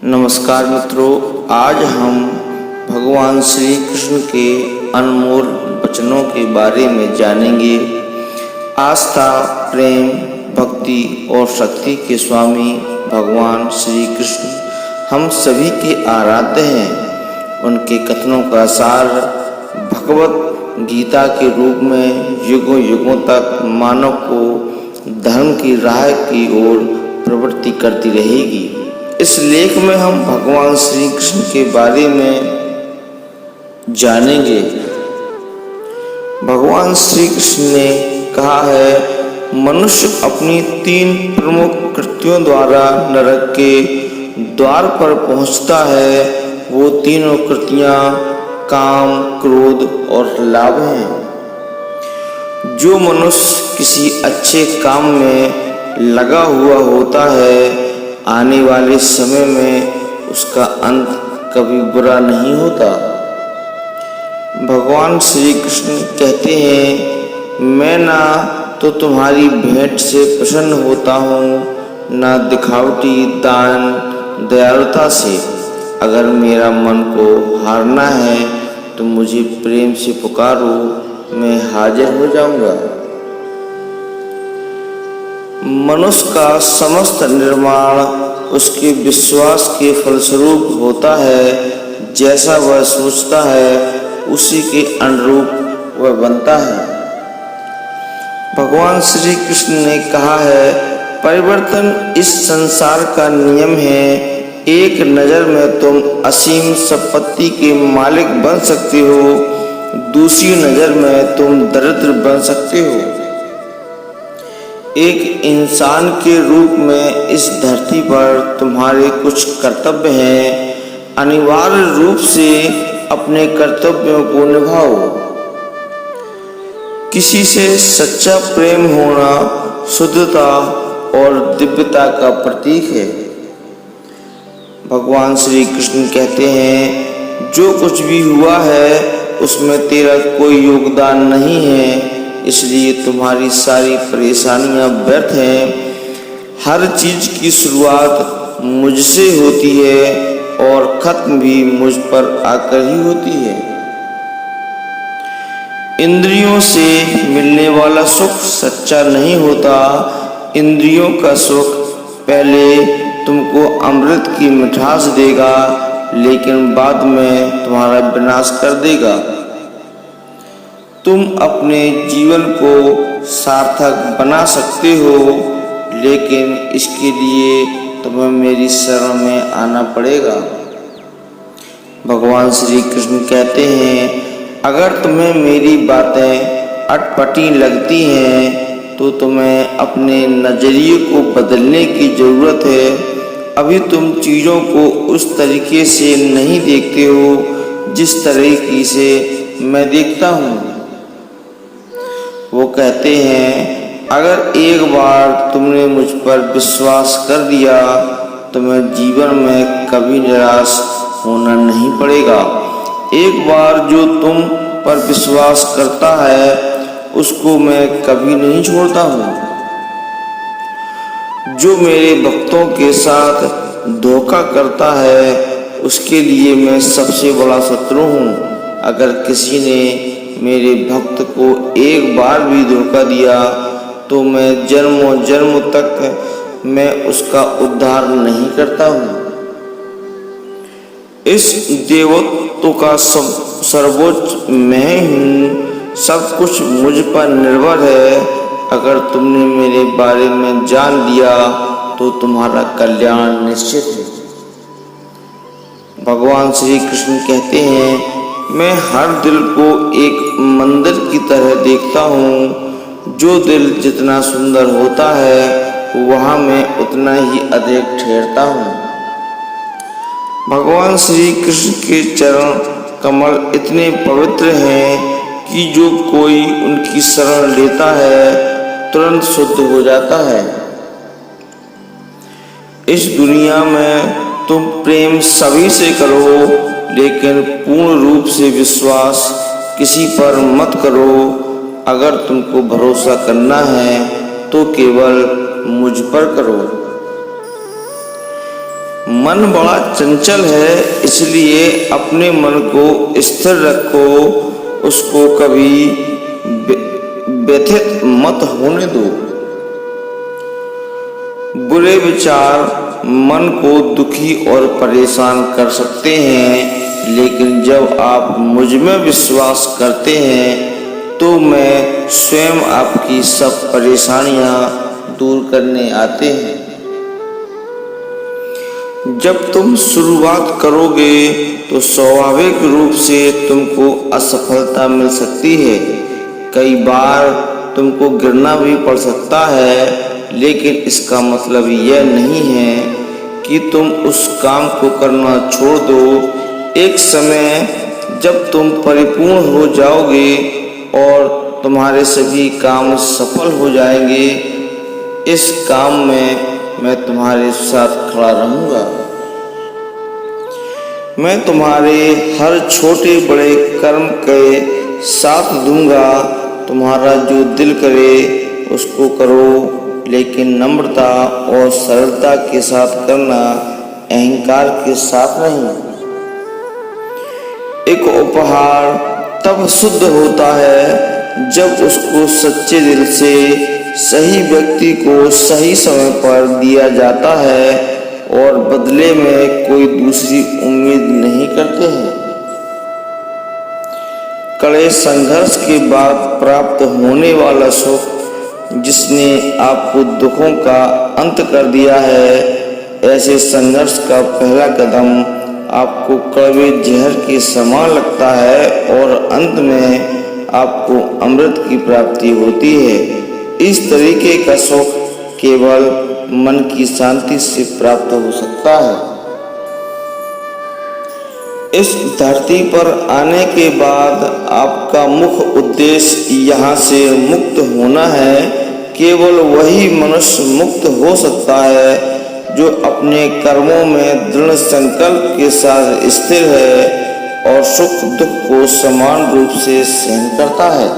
नमस्कार मित्रों, आज हम भगवान श्री कृष्ण के अनमोल वचनों के बारे में जानेंगे। आस्था, प्रेम, भक्ति और शक्ति के स्वामी भगवान श्री कृष्ण हम सभी के आराध्य हैं। उनके कथनों का सार भगवत गीता के रूप में युगों युगों तक मानव को धर्म की राह की ओर प्रवृत्ति करती रहेगी। इस लेख में हम भगवान श्री कृष्ण के बारे में जानेंगे। भगवान श्री कृष्ण ने कहा है, मनुष्य अपनी 3 प्रमुख कृत्यों द्वारा नरक के द्वार पर पहुंचता है। वो तीनों कृतियां काम, क्रोध और लाभ हैं। जो मनुष्य किसी अच्छे काम में लगा हुआ होता है, आने वाले समय में उसका अंत कभी बुरा नहीं होता। भगवान श्री कृष्ण कहते हैं, मैं ना तो तुम्हारी भेंट से प्रसन्न होता हूँ, ना दिखावटी दान दयालुता से। अगर मेरा मन को हारना है तो मुझे प्रेम से पुकारो, मैं हाजिर हो जाऊंगा। मनुष्य का समस्त निर्माण उसके विश्वास के फलस्वरूप होता है। जैसा वह सोचता है उसी के अनुरूप वह बनता है। भगवान श्री कृष्ण ने कहा है, परिवर्तन इस संसार का नियम है। एक नज़र में तुम असीम संपत्ति के मालिक बन सकते हो, दूसरी नज़र में तुम दरिद्र बन सकते हो। एक इंसान के रूप में इस धरती पर तुम्हारे कुछ कर्तव्य हैं। अनिवार्य रूप से अपने कर्तव्यों को निभाओ। किसी से सच्चा प्रेम होना शुद्धता और दिव्यता का प्रतीक है। भगवान श्री कृष्ण कहते हैं, जो कुछ भी हुआ है उसमें तेरा कोई योगदान नहीं है, इसलिए तुम्हारी सारी परेशानियां व्यर्थ हैं। हर चीज की शुरुआत मुझसे होती है और खत्म भी मुझ पर आकर ही होती है। इंद्रियों से मिलने वाला सुख सच्चा नहीं होता। इंद्रियों का सुख पहले तुमको अमृत की मिठास देगा, लेकिन बाद में तुम्हारा विनाश कर देगा। तुम अपने जीवन को सार्थक बना सकते हो, लेकिन इसके लिए तुम्हें मेरी शरण में आना पड़ेगा। भगवान श्री कृष्ण कहते हैं, अगर तुम्हें मेरी बातें अटपटी लगती हैं तो तुम्हें अपने नजरिए को बदलने की जरूरत है। अभी तुम चीज़ों को उस तरीके से नहीं देखते हो जिस तरीके से मैं देखता हूँ। वो कहते हैं, अगर एक बार तुमने मुझ पर विश्वास कर दिया तो मैं जीवन में कभी निराश होना नहीं पड़ेगा। एक बार जो तुम पर विश्वास करता है उसको मैं कभी नहीं छोड़ता हूँ। जो मेरे भक्तों के साथ धोखा करता है उसके लिए मैं सबसे बड़ा शत्रु हूँ। अगर किसी ने मेरे भक्त को एक बार भी धोखा दिया तो मैं जन्मों जन्म तक मैं उसका उद्धार नहीं करता हूँ। इस देवत्व का सर्वोच्च मैं हूँ। सब कुछ मुझ पर निर्भर है। अगर तुमने मेरे बारे में जान लिया तो तुम्हारा कल्याण निश्चित है। भगवान श्री कृष्ण कहते हैं, मैं हर दिल को एक मंदिर की तरह देखता हूँ। जो दिल जितना सुंदर होता है वहाँ मैं उतना ही अधिक ठहरता हूँ। भगवान श्री कृष्ण के चरण कमल इतने पवित्र हैं कि जो कोई उनकी शरण लेता है तुरंत शुद्ध हो जाता है। इस दुनिया में तुम प्रेम सभी से करो, लेकिन पूर्ण रूप से विश्वास किसी पर मत करो। अगर तुमको भरोसा करना है तो केवल मुझ पर करो। मन बड़ा चंचल है, इसलिए अपने मन को स्थिर रखो, उसको कभी व्यथित मत होने दो। बुरे विचार मन को दुखी और परेशान कर सकते हैं, लेकिन जब आप मुझ में विश्वास करते हैं तो मैं स्वयं आपकी सब परेशानियां दूर करने आते हैं। जब तुम शुरुआत करोगे तो स्वाभाविक रूप से तुमको असफलता मिल सकती है, कई बार तुमको गिरना भी पड़ सकता है, लेकिन इसका मतलब यह नहीं है कि तुम उस काम को करना छोड़ दो। एक समय जब तुम परिपूर्ण हो जाओगे और तुम्हारे सभी काम सफल हो जाएंगे, इस काम में मैं तुम्हारे साथ खड़ा रहूंगा। मैं तुम्हारे हर छोटे बड़े कर्म के साथ दूंगा। तुम्हारा जो दिल करे उसको करो, लेकिन नम्रता और सरलता के साथ करना, अहंकार के साथ नहीं। एक उपहार तब शुद्ध होता है जब उसको सच्चे दिल से सही व्यक्ति को सही समय पर दिया जाता है और बदले में कोई दूसरी उम्मीद नहीं करते हैं। कड़े संघर्ष के बाद प्राप्त होने वाला सुख, जिसने आपको दुखों का अंत कर दिया है, ऐसे संघर्ष का पहला कदम आपको कड़वे जहर के समान लगता है और अंत में आपको अमृत की प्राप्ति होती है। इस तरीके का सुख केवल मन की शांति से प्राप्त हो सकता है। इस धरती पर आने के बाद आपका मुख्य उद्देश्य यहाँ से मुक्त होना है। केवल वही मनुष्य मुक्त हो सकता है जो अपने कर्मों में दृढ़ संकल्प के साथ स्थिर है और सुख दुख को समान रूप से सहन करता है।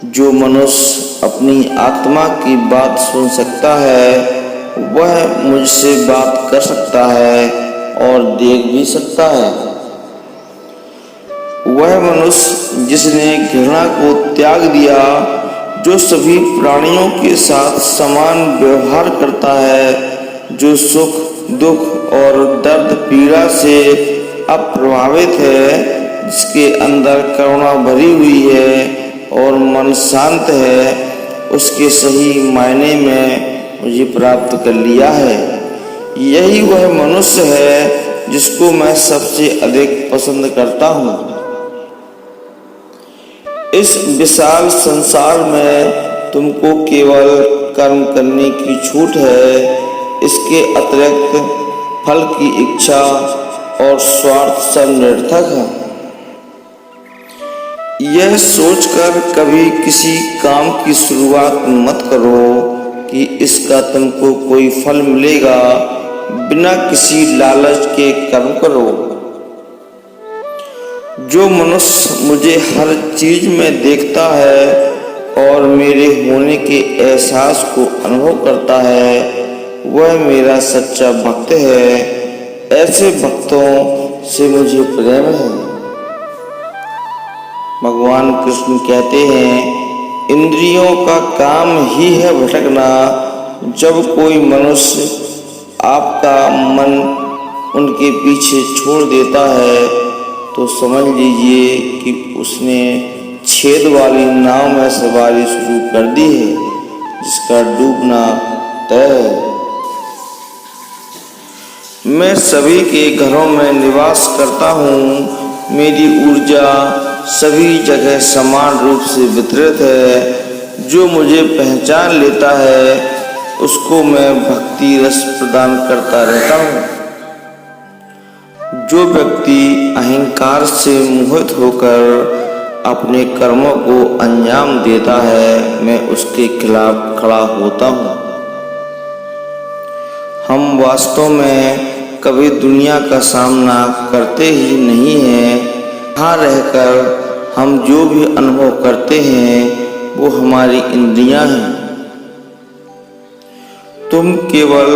जो मनुष्य अपनी आत्मा की बात सुन सकता है, वह मुझसे बात कर सकता है और देख भी सकता है। वह मनुष्य जिसने घृणा को त्याग दिया, जो सभी प्राणियों के साथ समान व्यवहार करता है, जो सुख दुख और दर्द पीड़ा से अप्रभावित है, जिसके अंदर करुणा भरी हुई है और मन शांत है, उसके सही मायने में मुझे प्राप्त कर लिया है। यही वह मनुष्य है जिसको मैं सबसे अधिक पसंद करता हूँ। इस विशाल संसार में तुमको केवल कर्म करने की छूट है। इसके अतिरिक्त फल की इच्छा और स्वार्थ सब निरर्थक है। यह सोचकर कभी किसी काम की शुरुआत मत करो कि इसका तुमको कोई फल मिलेगा। बिना किसी लालच के कर्म करो। जो मनुष्य मुझे हर चीज में देखता है और मेरे होने के एहसास को अनुभव करता है, वह मेरा सच्चा भक्त है। ऐसे भक्तों से मुझे प्रेम है। भगवान कृष्ण कहते हैं, इंद्रियों का काम ही है भटकना। जब कोई मनुष्य आपका मन उनके पीछे छोड़ देता है तो समझ लीजिए कि उसने छेद वाली नाव में सवारी शुरू कर दी है, जिसका डूबना तय है। मैं सभी के घरों में निवास करता हूँ। मेरी ऊर्जा सभी जगह समान रूप से वितरित है। जो मुझे पहचान लेता है उसको मैं भक्ति रस प्रदान करता रहता हूँ। जो व्यक्ति अहंकार से मोहित होकर अपने कर्मों को अंजाम देता है, मैं उसके खिलाफ खड़ा होता हूँ। हम वास्तव में कभी दुनिया का सामना करते ही नहीं हैं। यहाँ रहकर हम जो भी अनुभव करते हैं वो हमारी इंद्रियां हैं। तुम केवल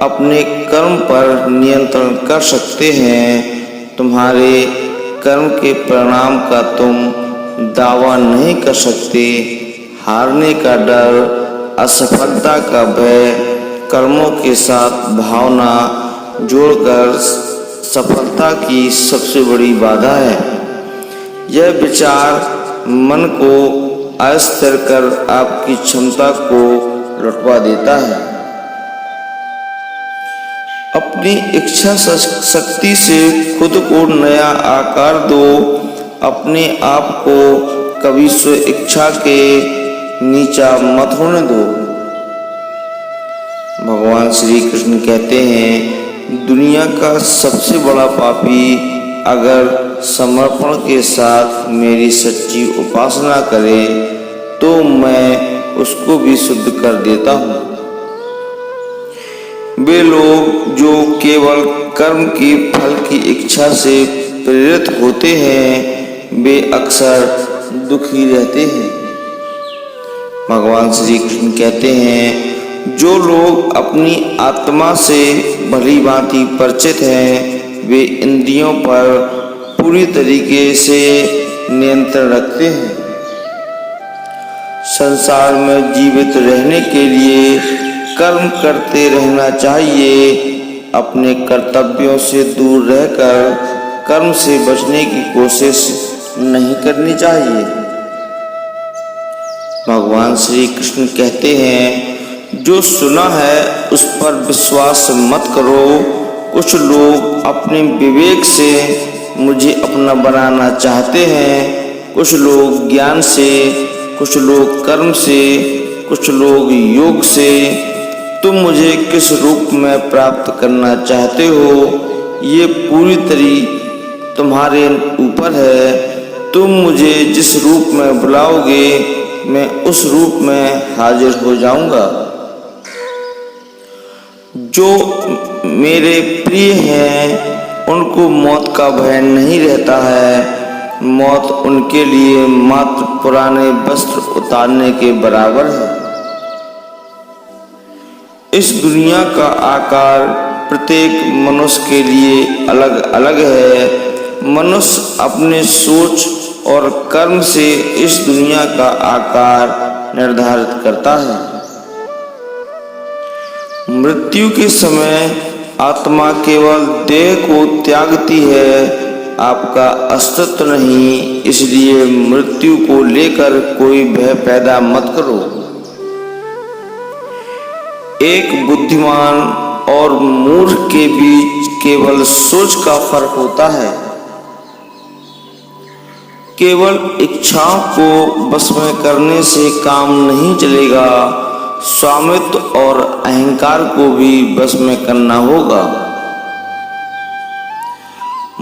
अपने कर्म पर नियंत्रण कर सकते हैं। तुम्हारे कर्म के परिणाम का तुम दावा नहीं कर सकते। हारने का डर, असफलता का भय, कर्मों के साथ भावना जोड़कर सफलता की सबसे बड़ी बाधा है। यह विचार मन को अस्थिर कर आपकी क्षमता को लुटवा देता है। अपनी इच्छा शक्ति से खुद को नया आकार दो। अपने आप को कभी स्व इच्छा के नीचा मत होने दो। भगवान श्री कृष्ण कहते हैं, दुनिया का सबसे बड़ा पापी अगर समर्पण के साथ मेरी सच्ची उपासना करे तो मैं उसको भी शुद्ध कर देता हूँ। वे लोग जो केवल कर्म की फल की इच्छा से प्रेरित होते हैं वे अक्सर दुखी रहते हैं। भगवान श्री कृष्ण कहते हैं, जो लोग अपनी आत्मा से भली भांति परिचित हैं वे इंद्रियों पर पूरी तरीके से नियंत्रण रखते हैं। संसार में जीवित रहने के लिए कर्म करते रहना चाहिए। अपने कर्तव्यों से दूर रहकर कर्म से बचने की कोशिश नहीं करनी चाहिए। भगवान श्री कृष्ण कहते हैं, जो सुना है उस पर विश्वास मत करो। कुछ लोग अपने विवेक से मुझे अपना बनाना चाहते हैं, कुछ लोग ज्ञान से, कुछ लोग कर्म से, कुछ लोग योग से। तुम मुझे किस रूप में प्राप्त करना चाहते हो ये पूरी तरह तुम्हारे ऊपर है। तुम मुझे जिस रूप में बुलाओगे मैं उस रूप में हाजिर हो जाऊंगा। जो मेरे प्रिय हैं उनको मौत का भय नहीं रहता है। मौत उनके लिए मात्र पुराने वस्त्र उतारने के बराबर है। इस दुनिया का आकार प्रत्येक मनुष्य के लिए अलग अलग है। मनुष्य अपने सोच और कर्म से इस दुनिया का आकार निर्धारित करता है। मृत्यु के समय आत्मा केवल देह को त्यागती है, आपका अस्तित्व नहीं। इसलिए मृत्यु को लेकर कोई भय पैदा मत करो। एक बुद्धिमान और मूर्ख के बीच केवल सोच का फर्क होता है। केवल इच्छाओं को बस में करने से काम नहीं चलेगा, स्वामित्व और अहंकार को भी बस में करना होगा।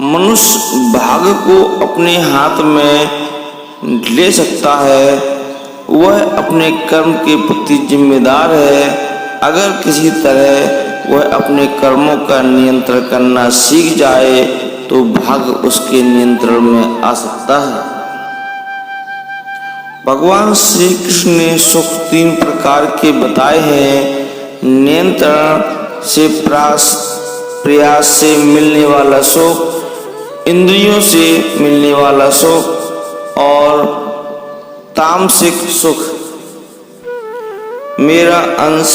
मनुष्य भाग्य को अपने हाथ में ले सकता है, वह अपने कर्म के प्रति जिम्मेदार है। अगर किसी तरह वह अपने कर्मों का नियंत्रण करना सीख जाए तो भाग्य उसके नियंत्रण में आ सकता है। भगवान श्री कृष्ण ने सुख 3 प्रकार के बताए हैं। नियंत्रण से प्रयास से मिलने वाला सुख, इंद्रियों से मिलने वाला सुख और तामसिक सुख। मेरा अंश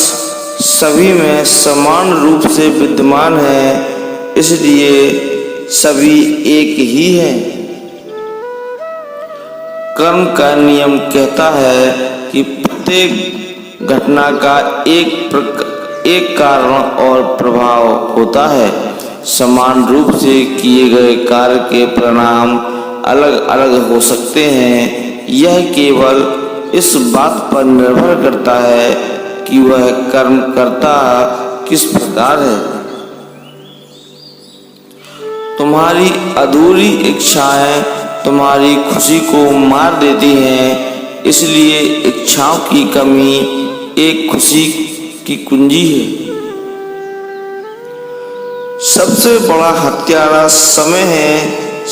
सभी में समान रूप से विद्यमान है, इसलिए सभी एक ही है। कर्म का नियम कहता है कि प्रत्येक घटना का एक कारण और प्रभाव होता है। समान रूप से किए गए कार्य के परिणाम अलग अलग हो सकते हैं। यह केवल इस बात पर निर्भर करता है कि वह कर्म करता किस प्रकार है। तुम्हारी अधूरी इच्छाएं तुम्हारी खुशी को मार देती हैं, इसलिए इच्छाओं की कमी एक खुशी की कुंजी है। सबसे बड़ा हत्यारा समय है।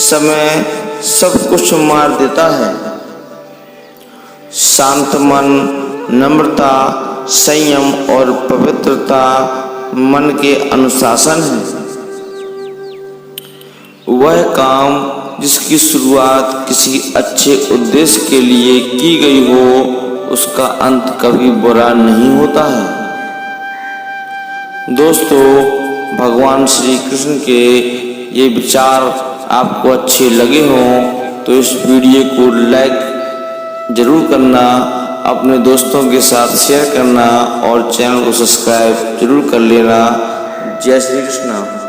समय सब कुछ मार देता है। शांत मन, नम्रता, संयम और पवित्रता मन के अनुशासन है। वह काम जिसकी शुरुआत किसी अच्छे उद्देश्य के लिए की गई हो, उसका अंत कभी बुरा नहीं होता है। दोस्तों, भगवान श्री कृष्ण के ये विचार आपको अच्छे लगे हों तो इस वीडियो को लाइक जरूर करना, अपने दोस्तों के साथ शेयर करना और चैनल को सब्सक्राइब जरूर कर लेना। जय श्री कृष्ण।